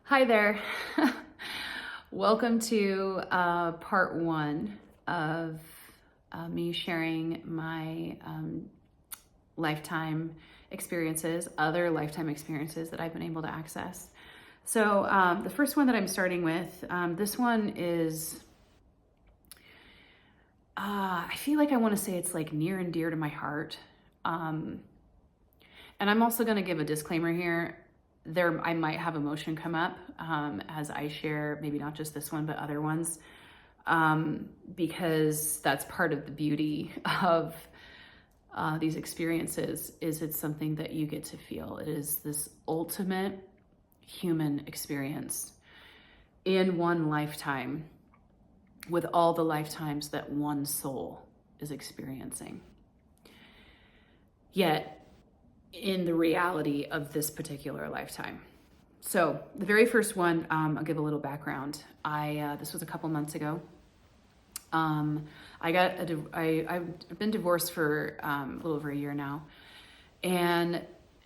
Hi there. Welcome to part one of me sharing my lifetime experiences, other lifetime experiences that I've been able to access. So the first one that I'm starting with, this one is, I feel like I want to say it's like near and dear to my heart. And I'm also going to give a disclaimer here. I might have emotion come up as I share, maybe not just this one, but other ones, because that's part of the beauty of these experiences. Is it's something that you get to feel. It is this ultimate human experience in one lifetime, with all the lifetimes that one soul is experiencing. Yet, in the reality of this particular lifetime. So the very first one, I'll give a little background. This was a couple months ago. I've been divorced for a little over a year now. And,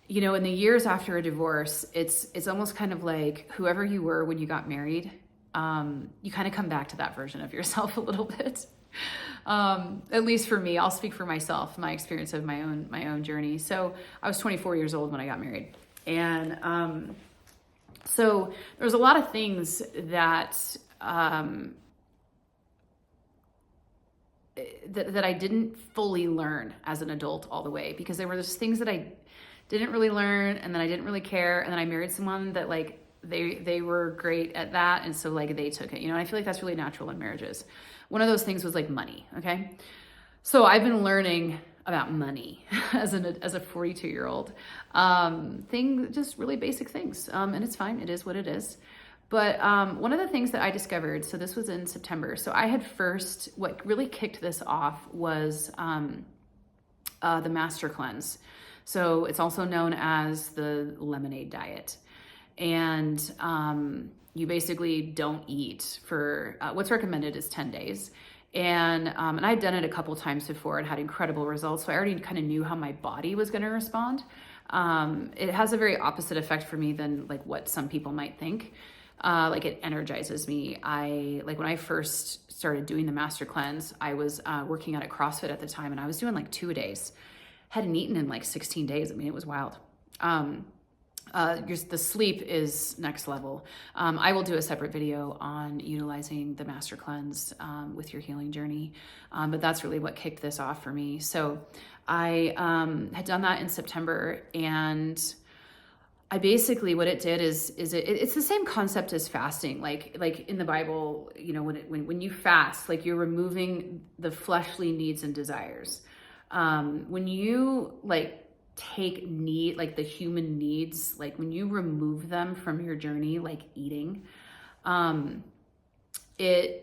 you know, in the years after a divorce, it's almost kind of like whoever you were when you got married, you kind of come back to that version of yourself a little bit. At least for me, I'll speak for myself, my experience of my own journey. So I was 24 years old when I got married. And, so there was a lot of things that, that I didn't fully learn as an adult all the way, because there were just things that I didn't really learn, and then I didn't really care. And then I married someone that like, they were great at that. And so like they took it, you know, and I feel like that's really natural in marriages. One of those things was like money. Okay. So I've been learning about money as a 42-year-old, just really basic things. And it's fine. It is what it is. But one of the things that I discovered, so this was in September. So I had what really kicked this off was the Master Cleanse. So it's also known as the lemonade diet. And you basically don't eat for, what's recommended is 10 days. And I'd done it a couple times before and had incredible results. So I already kind of knew how my body was going to respond. It has a very opposite effect for me than like what some people might think. Like it energizes me. When I first started doing the Master Cleanse, I was working out at CrossFit at the time, and I was doing like 2 days. Hadn't eaten in like 16 days. I mean, it was wild. The sleep is next level. I will do a separate video on utilizing the Master Cleanse with your healing journey. But that's really what kicked this off for me. So I had done that in September, and I basically, what it did is it's the same concept as fasting. Like in the Bible, you know, when you fast, like you're removing the fleshly needs and desires. When you take like the human needs, like when you remove them from your journey, like eating, I don't know,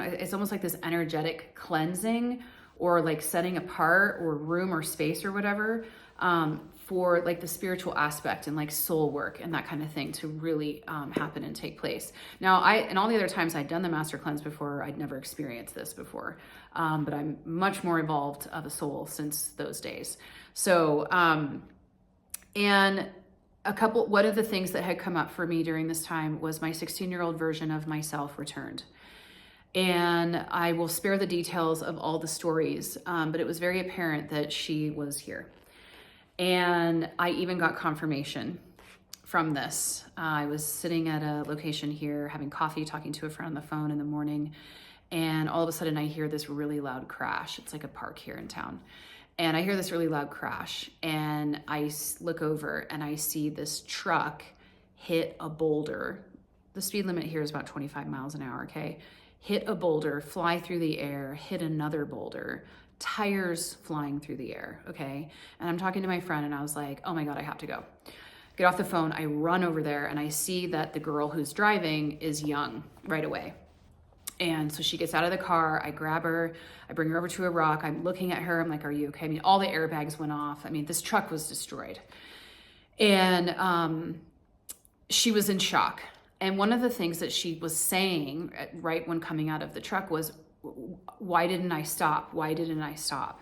it's almost like this energetic cleansing, or like setting apart, or room or space or whatever, for like the spiritual aspect and like soul work and that kind of thing to really happen and take place. Now, and all the other times I'd done the Master Cleanse before, I'd never experienced this before, but I'm much more evolved of a soul since those days. So, and one of the things that had come up for me during this time was my 16-year-old version of myself returned. And I will spare the details of all the stories, but it was very apparent that she was here. And I even got confirmation from this. I was sitting at a location here, having coffee, talking to a friend on the phone in the morning, and all of a sudden I hear this really loud crash. It's like a park here in town. And I hear this really loud crash, and I look over and I see this truck hit a boulder. The speed limit here is about 25 miles an hour, okay? Hit a boulder, fly through the air, hit another boulder, tires flying through the air, okay? And I'm talking to my friend, and I was like, oh my God, I have to go. Get off the phone, I run over there, and I see that the girl who's driving is young right away. And so she gets out of the car, I grab her, I bring her over to a rock, I'm looking at her, I'm like, are you okay? I mean, all the airbags went off. I mean, this truck was destroyed. And she was in shock. And one of the things that she was saying right when coming out of the truck was, why didn't I stop? Why didn't I stop?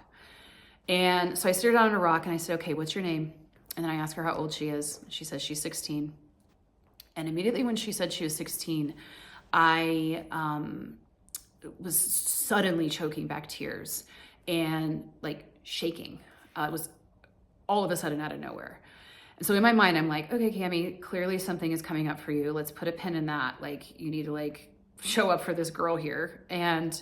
And so I stared down on a rock and I said, okay, what's your name? And then I asked her how old she is. She says she's 16. And immediately when she said she was 16, I was suddenly choking back tears and like shaking. It was all of a sudden out of nowhere. And so in my mind, I'm like, okay, Cami, clearly something is coming up for you. Let's put a pin in that. Like, you need to like show up for this girl here. And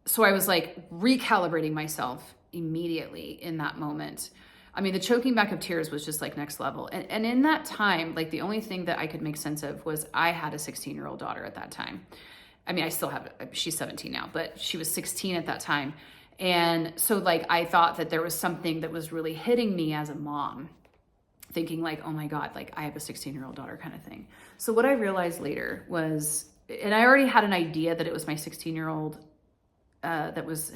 so I was like recalibrating myself immediately in that moment. I mean, the choking back of tears was just like next level. And in that time, like the only thing that I could make sense of was I had a 16-year-old daughter at that time. I mean, I still have, she's 17 now, but she was 16 at that time. And so like, I thought that there was something that was really hitting me as a mom, thinking like, oh my God, like I have a 16-year-old daughter kind of thing. So what I realized later was, and I already had an idea that it was my 16-year-old that was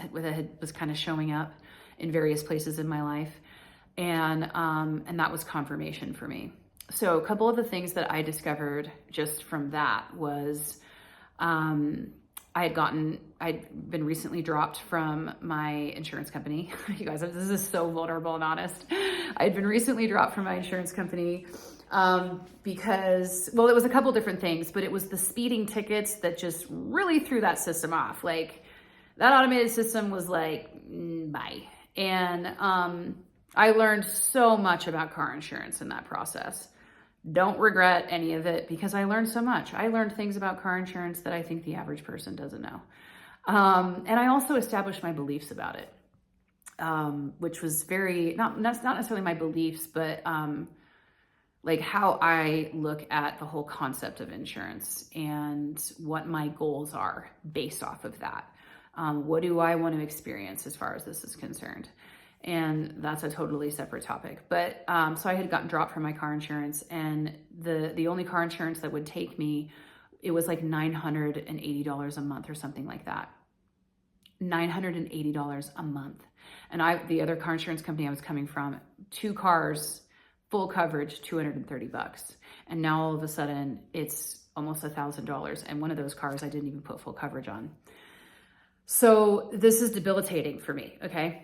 kind of showing up in various places in my life. And that was confirmation for me. So a couple of the things that I discovered just from that was, I'd been recently dropped from my insurance company. You guys, this is so vulnerable and honest. I'd been recently dropped from my insurance company because, well, it was a couple different things, but it was the speeding tickets that just really threw that system off. Like that automated system was like, bye. And I learned so much about car insurance in that process. Don't regret any of it because I learned so much. I learned things about car insurance that I think the average person doesn't know. And I also established my beliefs about it, which was not necessarily my beliefs, but like how I look at the whole concept of insurance and what my goals are based off of that. What do I want to experience as far as this is concerned? And that's a totally separate topic. But so I had gotten dropped from my car insurance, and the only car insurance that would take me, it was like $980 a month or something like that. $980 a month. And the other car insurance company I was coming from, 2 cars, full coverage, $230. And now all of a sudden it's almost $1,000. And one of those cars I didn't even put full coverage on. So this is debilitating for me. Okay.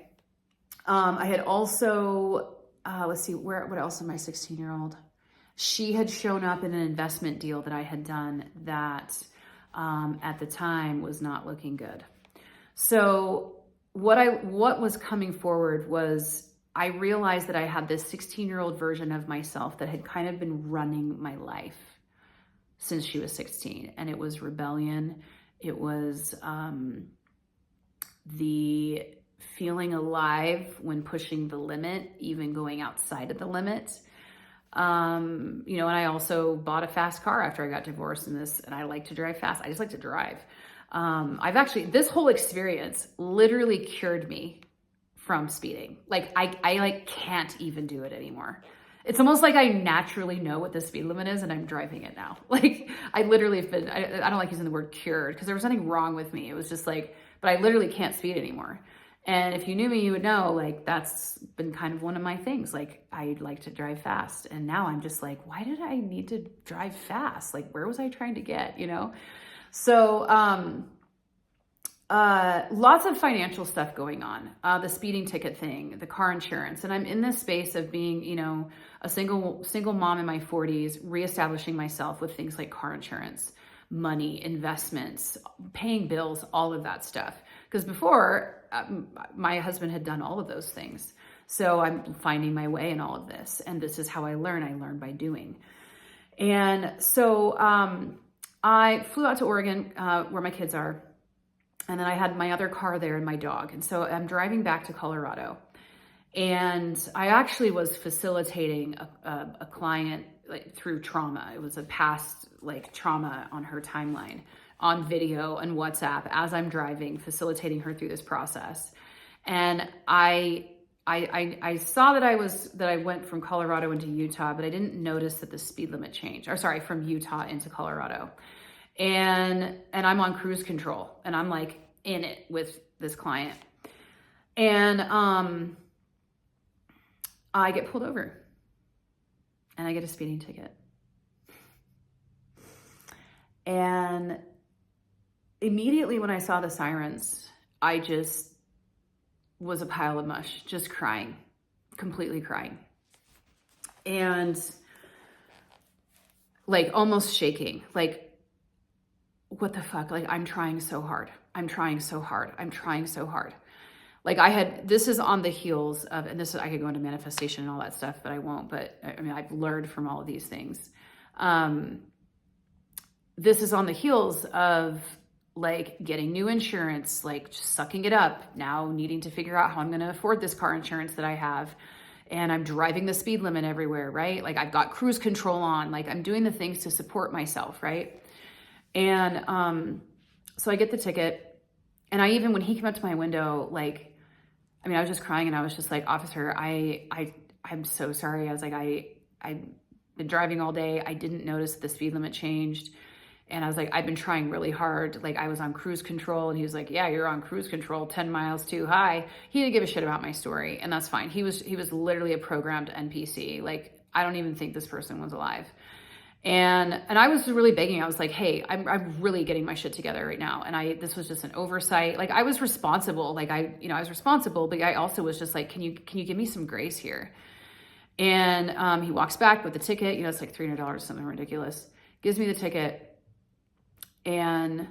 I had also, let's see, what else in my 16-year-old? She had shown up in an investment deal that I had done that at the time was not looking good. So what was coming forward was I realized that I had this 16-year-old version of myself that had kind of been running my life since she was 16. And it was rebellion. It was the feeling alive when pushing the limit, even going outside of the limit. And I also bought a fast car after I got divorced and I like to drive fast. I just like to drive. This whole experience literally cured me from speeding. Like I can't even do it anymore. It's almost like I naturally know what the speed limit is and I'm driving it now. Like I literally have been, I don't like using the word cured because there was nothing wrong with me. It was just like, but I literally can't speed anymore. And if you knew me, you would know, like, that's been kind of one of my things. Like, I like to drive fast. And now I'm just like, why did I need to drive fast? Like, where was I trying to get, So, lots of financial stuff going on. The speeding ticket thing, the car insurance. And I'm in this space of being, a single mom in my 40s, reestablishing myself with things like car insurance, money, investments, paying bills, all of that stuff. Because before, my husband had done all of those things. So I'm finding my way in all of this. And this is how I learn. I learn by doing. And so I flew out to Oregon, where my kids are. And then I had my other car there and my dog. And so I'm driving back to Colorado. And I actually was facilitating a client like through trauma. It was a past like trauma on her timeline, on video and WhatsApp as I'm driving, facilitating her through this process. And I saw that I went from Colorado into Utah, but I didn't notice that the speed limit changed. Or sorry, from Utah into Colorado. And I'm on cruise control and I'm like in it with this client. And I get pulled over and I get a speeding ticket. And immediately when I saw the sirens, I just was a pile of mush, just crying, completely crying. And like almost shaking, like, what the fuck? Like, I'm trying so hard. I'm trying so hard. I'm trying so hard. Like this is on the heels of, and this, I could go into manifestation and all that stuff, but I won't. But I mean, I've learned from all of these things. This is on the heels of like getting new insurance, like just sucking it up, now needing to figure out how I'm going to afford this car insurance that I have. And I'm driving the speed limit everywhere, right? Like I've got cruise control on, like I'm doing the things to support myself, right? And so I get the ticket. And I even, when he came up to my window, like, I mean, I was just crying and I was just like, officer, I'm so sorry. I was like, I've been driving all day. I didn't notice the speed limit changed. And I was like, I've been trying really hard. Like I was on cruise control. And he was like, yeah, you're on cruise control, 10 miles too high. He didn't give a shit about my story. And that's fine. He was literally a programmed NPC. Like, I don't even think this person was alive. And I was really begging. I was like, hey, I'm really getting my shit together right now. And this was just an oversight. Like I was responsible. Like I was responsible, but I also was just like, can you give me some grace here? And he walks back with the ticket, it's like $300, something ridiculous, gives me the ticket. And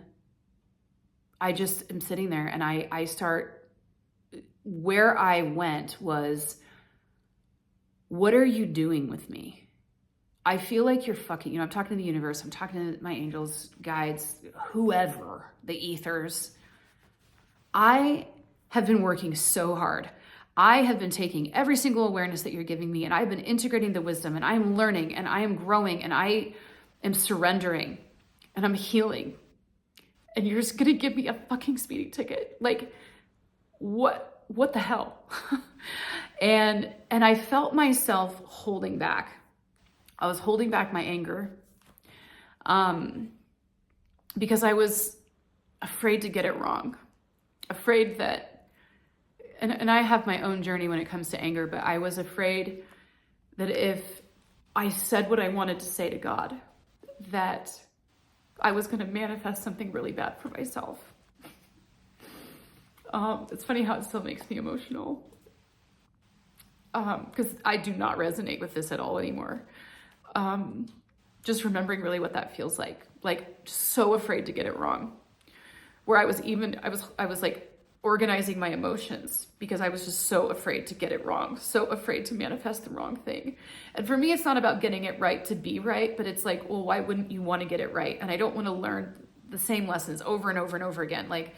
I just am sitting there and I start, where I went was, what are you doing with me? I feel like you're fucking, I'm talking to the universe. I'm talking to my angels, guides, whoever, the ethers. I have been working so hard. I have been taking every single awareness that you're giving me and I've been integrating the wisdom and I am learning and I am growing and I am surrendering and I'm healing. And you're just gonna give me a fucking speeding ticket. Like, what the hell? and I felt myself holding back. I was holding back my anger because I was afraid to get it wrong. Afraid that, and I have my own journey when it comes to anger, but I was afraid that if I said what I wanted to say to God, that I was going to manifest something really bad for myself. It's funny how it still makes me emotional because I do not resonate with this at all anymore. Just remembering really what that feels like so afraid to get it wrong, where I was like organizing my emotions because I was just so afraid to get it wrong, so afraid to manifest the wrong thing. And for me, it's not about getting it right to be right, but it's like, well, why wouldn't you want to get it right? And I don't want to learn the same lessons over and over and over again. Like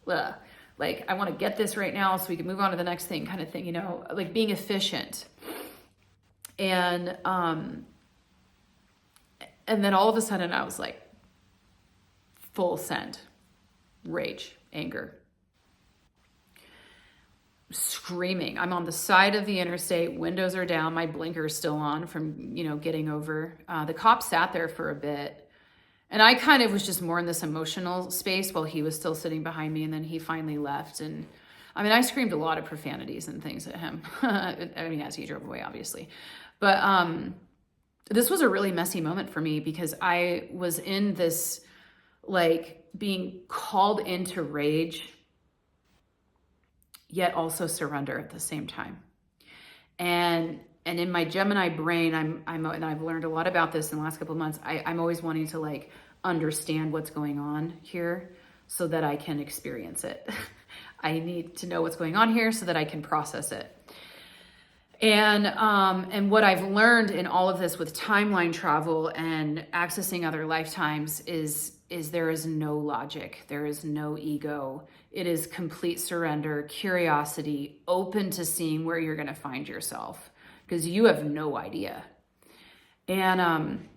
I want to get this right now so we can move on to the next thing, kind of thing, like being efficient. And then all of a sudden I was like, full send, rage, anger, screaming. I'm on the side of the interstate, windows are down, my blinker's still on from, getting over. The cop sat there for a bit and I kind of was just more in this emotional space while he was still sitting behind me. And then he finally left. And I mean, I screamed a lot of profanities and things at him. I mean, as he drove away, obviously. But this was a really messy moment for me because I was in this, like, being called into rage, yet also surrender at the same time. And in my Gemini brain, and I've learned a lot about this in the last couple of months. I'm always wanting to like understand what's going on here so that I can experience it. I need to know what's going on here so that I can process it. And what I've learned in all of this with timeline travel and accessing other lifetimes is there is no logic. There is no ego. It is complete surrender, curiosity, open to seeing where you're going to find yourself because you have no idea. And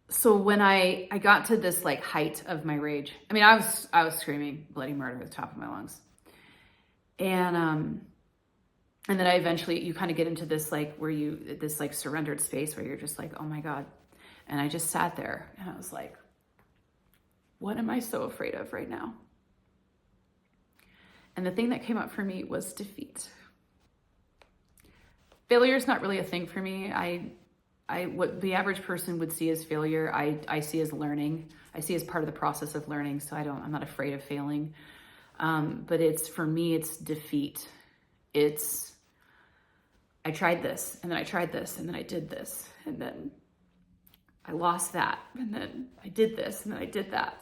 so when I got to this like height of my rage, I mean, I was screaming bloody murder at the top of my lungs. And then I eventually, you kind of get into this like this like surrendered space where you're just like, oh my God. And I just sat there and I was like, what am I so afraid of right now? And the thing that came up for me was defeat. Failure is not really a thing for me. What the average person would see as failure, I see as learning. I see as part of the process of learning. So I'm not afraid of failing. But for me, it's defeat. I tried this and then I tried this and then I did this and then I lost that, and then I did this, and then I did that.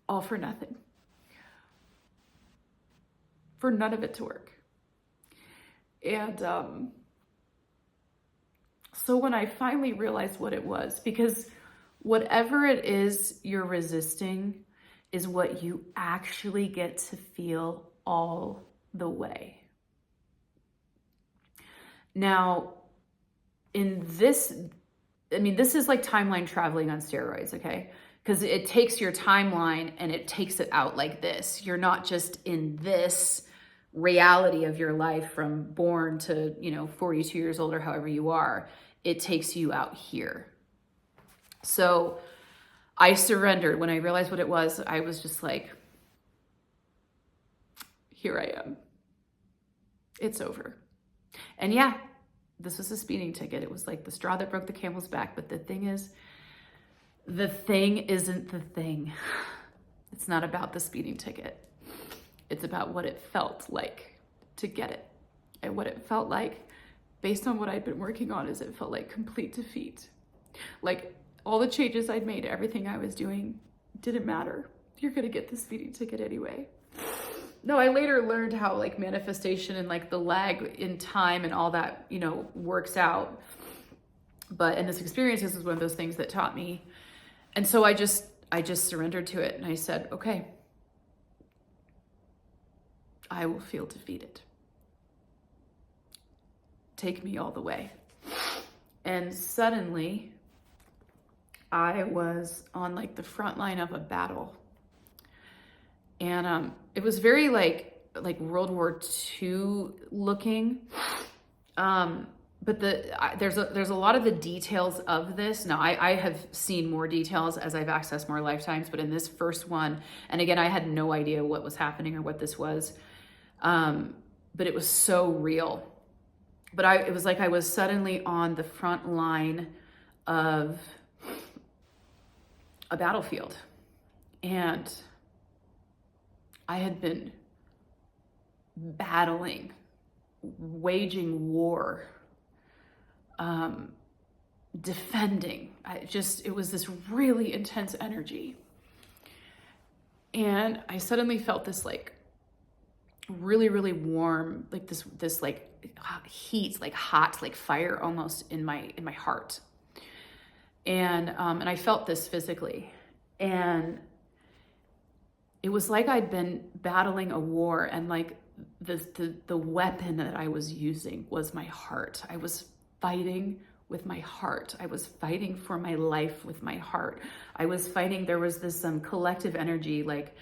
All for nothing. For none of it to work. And so when I finally realized what it was, because whatever it is you're resisting is what you actually get to feel all the way. Now, in this, this is like timeline traveling on steroids, okay? Because it takes your timeline and it takes it out like this. You're not just in this reality of your life from born to, 42 years old or however you are. It takes you out here. So I surrendered. When I realized what it was, I was just like, here I am. It's over. And yeah, this was a speeding ticket. It was like the straw that broke the camel's back. But the thing is, the thing isn't the thing. It's not about the speeding ticket. It's about what it felt like to get it. And what it felt like, based on what I'd been working on, is it felt like complete defeat. Like all the changes I'd made, everything I was doing didn't matter. You're gonna get the speeding ticket anyway. No, I later learned how like manifestation and like the lag in time and all that, works out. And this experience is one of those things that taught me. And so I just surrendered to it. And I said, okay, I will feel defeated. Take me all the way. And suddenly I was on like the front line of a battle. And it was very like World War II looking. But there's a lot of the details of this. Now I have seen more details as I've accessed more lifetimes, but in this first one, and again, I had no idea what was happening or what this was. But it was so real. But it was like I was suddenly on the front line of a battlefield. And I had been battling, waging war, defending. It was this really intense energy. And I suddenly felt this like really, really warm, like this like heat, like hot, like fire almost in my heart. And I felt this physically. And it was like I'd been battling a war, and like the weapon that I was using was my heart. I was fighting with my heart. I was fighting for my life with my heart. I was fighting, there was this collective energy, like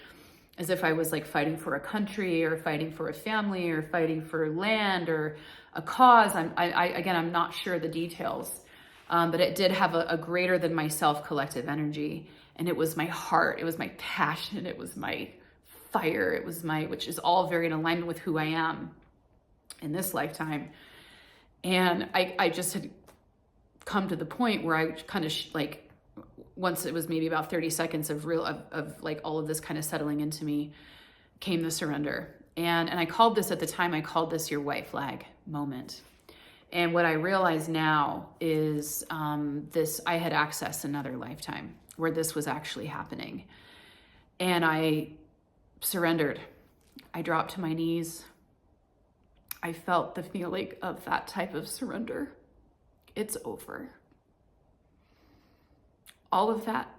as if I was like fighting for a country or fighting for a family or fighting for land or a cause. I'm not sure the details, but it did have a greater than myself collective energy. And it was my heart, it was my passion, it was my fire, it was which is all very in alignment with who I am in this lifetime. And I just had come to the point where I kind of once it was maybe about 30 seconds of like all of this kind of settling into me, came the surrender. And I called this at the time, I called this your white flag moment. And what I realize now is I had accessed another lifetime where this was actually happening. And I surrendered. I dropped to my knees. I felt the feeling of that type of surrender. It's over. All of that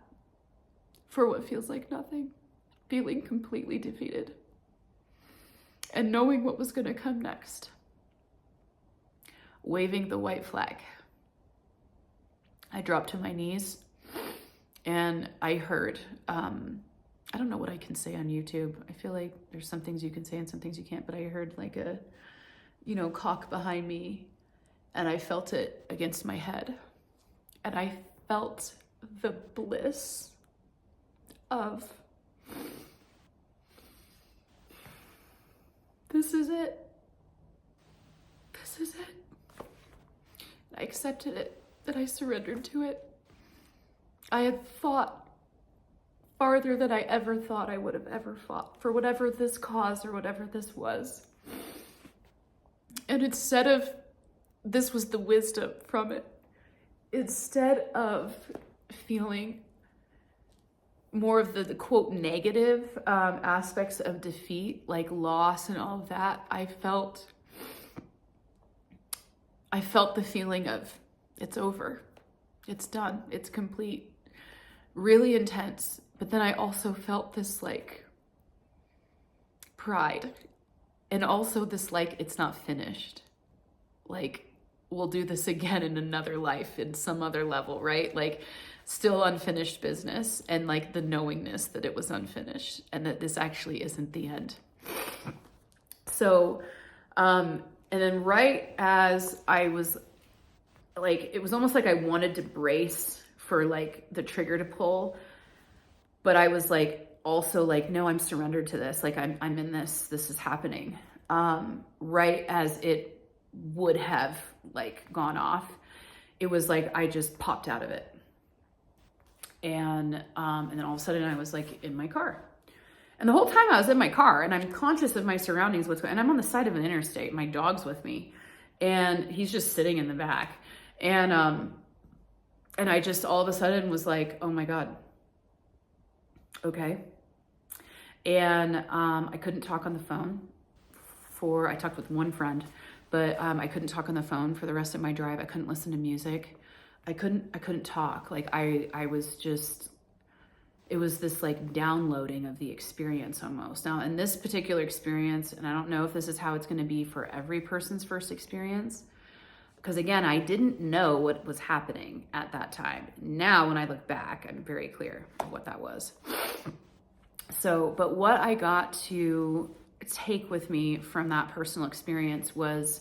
for what feels like nothing, feeling completely defeated, and knowing what was going to come next. Waving the white flag. I dropped to my knees and I heard, I don't know what I can say on YouTube. I feel like there's some things you can say and some things you can't, but I heard like a, cock behind me, and I felt it against my head. And I felt the bliss of, this is it. This is it. I accepted it, and I surrendered to it. I had fought farther than I ever thought I would have ever fought for whatever this cause or whatever this was. And instead of this was the wisdom from it. Instead of feeling more of the quote negative aspects of defeat, like loss and all of that, I felt the feeling of it's over, it's done, it's complete, really intense. But then I also felt this like pride, and also this like it's not finished, like we'll do this again in another life in some other level, right? Like still unfinished business, and like the knowingness that it was unfinished and that this actually isn't the end. So and then right as I was like, it was almost like I wanted to brace for like the trigger to pull, but I was like also like, no, I'm surrendered to this, like I'm in this is happening. Right as it would have like gone off, it was like I just popped out of it. And then all of a sudden I was like in my car. And the whole time I was in my car and I'm conscious of my surroundings, and I'm on the side of an interstate, my dog's with me and he's just sitting in the back. And I just all of a sudden was like, oh my God. Okay. And I couldn't talk on the phone I talked with one friend, but I couldn't talk on the phone for the rest of my drive. I couldn't listen to music. I couldn't talk. Like I was just, it was this like downloading of the experience almost. Now in this particular experience, and I don't know if this is how it's going to be for every person's first experience, because again, I didn't know what was happening at that time. Now when I look back, I'm very clear what that was. So, but what I got to take with me from that personal experience was,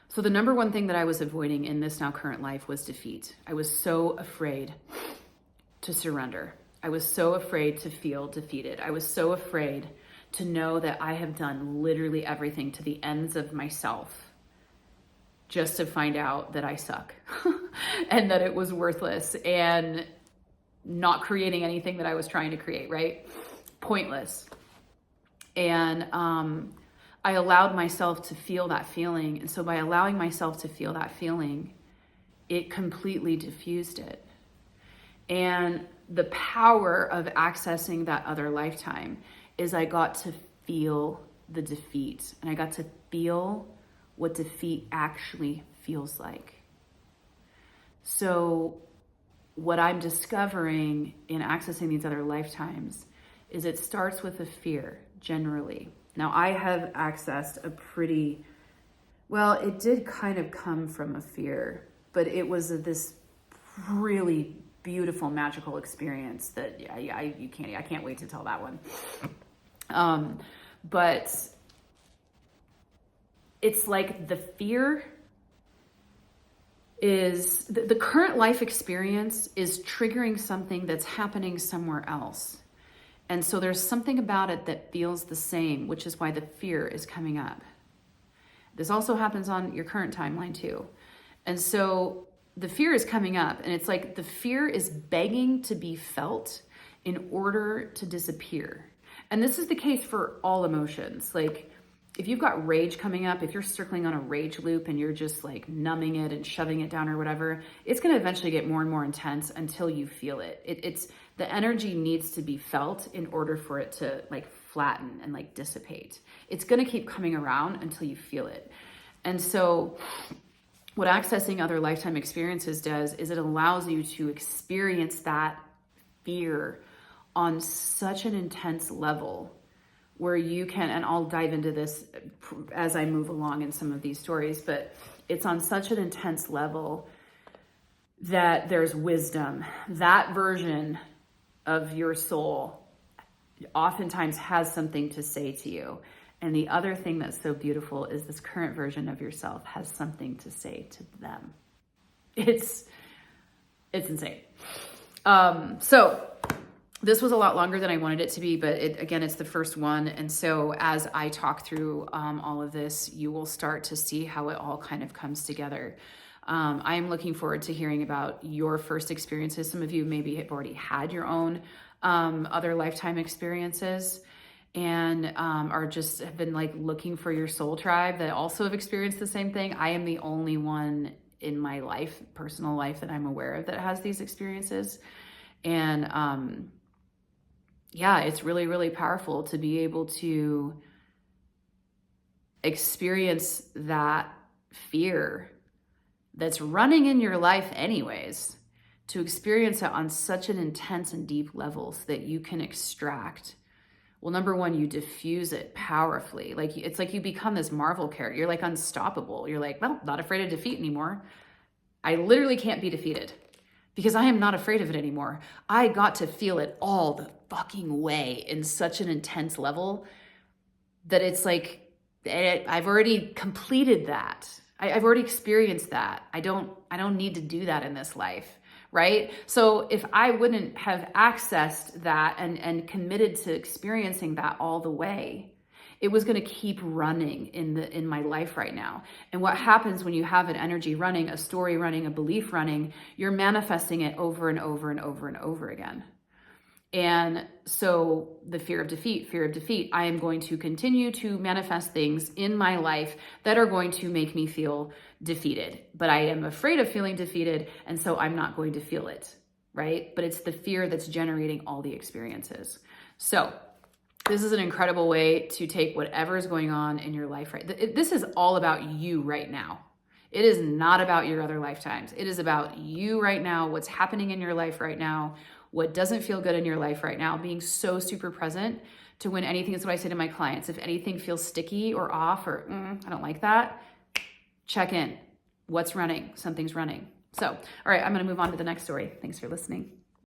so the number one thing that I was avoiding in this now current life was defeat. I was so afraid to surrender. I was so afraid to feel defeated. I was so afraid to know that I have done literally everything to the ends of myself just to find out that I suck and that it was worthless and not creating anything that I was trying to create, right? Pointless. And I allowed myself to feel that feeling. And so by allowing myself to feel that feeling, it completely diffused it. And the power of accessing that other lifetime is I got to feel the defeat, and I got to feel what defeat actually feels like. So what I'm discovering in accessing these other lifetimes is it starts with a fear, generally. Now, I have accessed a pretty, well, it did kind of come from a fear, but it was this really beautiful, magical experience that I can't wait to tell that one. But it's like the fear is, the current life experience is triggering something that's happening somewhere else. And so there's something about it that feels the same, which is why the fear is coming up. This also happens on your current timeline too. And so the fear is coming up, and it's like the fear is begging to be felt in order to disappear. And this is the case for all emotions. Like if you've got rage coming up, if you're circling on a rage loop and you're just like numbing it and shoving it down or whatever, it's going to eventually get more and more intense until you feel it. It's the energy needs to be felt in order for it to like flatten and like dissipate. It's going to keep coming around until you feel it. And so what accessing other lifetime experiences does is it allows you to experience that fear on such an intense level where you can, and I'll dive into this as I move along in some of these stories, but it's on such an intense level that there's wisdom. That version of your soul oftentimes has something to say to you. And the other thing that's so beautiful is this current version of yourself has something to say to them. It's insane. So this was a lot longer than I wanted it to be, but again, it's the first one. And so as I talk through all of this, you will start to see how it all kind of comes together. I am looking forward to hearing about your first experiences. Some of you maybe have already had your own other lifetime experiences. and are just have been like looking for your soul tribe that also have experienced the same thing. I am the only one in my life, personal life, that I'm aware of that has these experiences. And yeah, it's really, really powerful to be able to experience that fear that's running in your life anyways, to experience it on such an intense and deep levels that you can extract. Well, number one, you diffuse it powerfully. Like, it's like you become this Marvel character. You're like unstoppable. You're like, well, not afraid of defeat anymore. I literally can't be defeated because I am not afraid of it anymore. I got to feel it all the fucking way in such an intense level that it's like, I've already completed that. I've already experienced that. I don't need to do that in this life, right? So if I wouldn't have accessed that and committed to experiencing that all the way, it was going to keep running in my life right now. And what happens when you have an energy running, a story running, a belief running, you're manifesting it over and over and over and over again. And so the fear of defeat, I am going to continue to manifest things in my life that are going to make me feel defeated. But I am afraid of feeling defeated, and so I'm not going to feel it, right? But it's the fear that's generating all the experiences. So this is an incredible way to take whatever is going on in your life, right? This is all about you right now. It is not about your other lifetimes. It is about you right now, what's happening in your life right now, what doesn't feel good in your life right now, being so super present to when anything, is what I say to my clients. If anything feels sticky or off or I don't like that, check in. What's running? Something's running. So, all right, I'm going to move on to the next story. Thanks for listening.